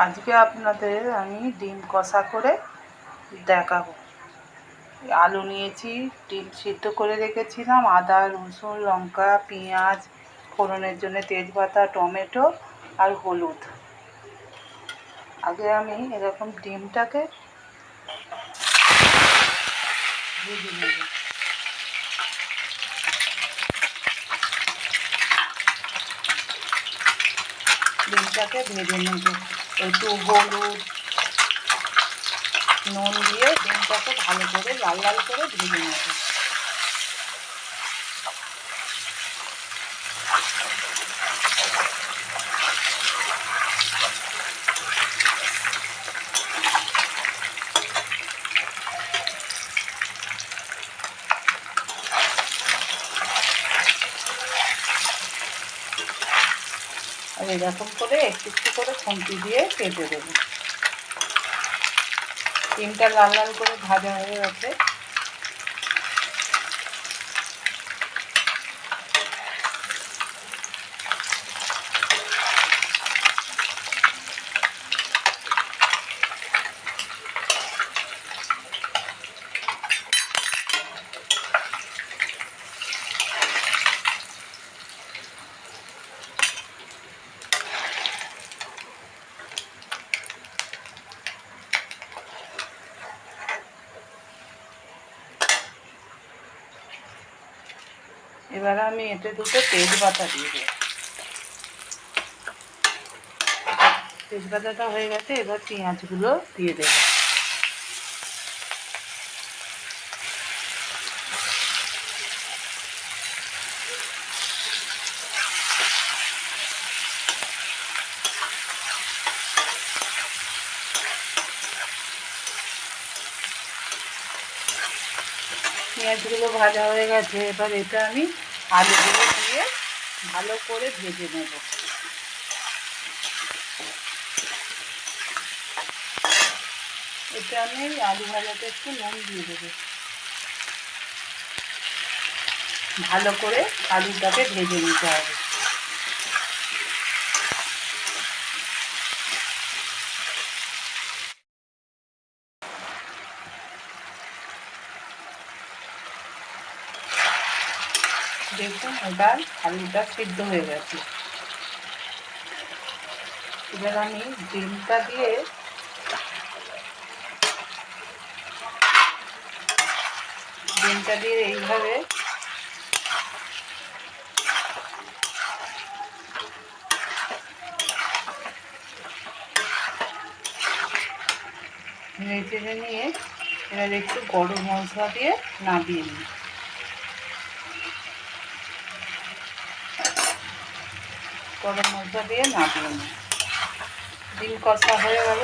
আজকে আপনাদের আমি ডিম কষা করে দেখাবো। আলু নিয়েছি, ডিম সিদ্ধ করে রেখেছিলাম, আদা রসুন লঙ্কা পেঁয়াজ, ফোড়নের জন্য তেজপাতা টমেটো আর হলুদ। আগে আমি এরকম ডিমটাকে ভেজে নেব। ডিমটাকে ভেজে নেব, একটু হলুদ নুন দিয়ে ডিমটাকে ভালো করে লাল লাল করে ভেজে নেব। আর এরকম করে একটু একটু করে খুন্তি দিয়ে কেটে দেবো। ডিমটা লাল লাল করে ভাজা হয়ে গেছে। এবার আমি এতে দুটো তেজপাতা দিয়ে দেবো। তেজপাতাটা হয়ে গেছে, এবার পেঁয়াজগুলো দিয়ে দেবো। পেঁয়াজগুলো ভাজা হয়ে গেছে, এবার এটা আমি আলুগুলো দিয়ে ভালো করে ভেজে নেব। এটা আমি আলু ভাজাতে একটু নুন দিয়ে দেবো। ভালো করে আলুটাকে ভেজে নিতে হবে। দেখুন এবার আলুটা সিদ্ধ হয়ে গেছে। এবার আমি ডিমটা দিয়ে এইভাবে নেড়ে নিয়ে এবার একটু গরম মশলা দিয়ে নামিয়ে নিই। গরম মশলা দিয়ে নামিয়ে নিই। ডিম কষা হয়ে গেল।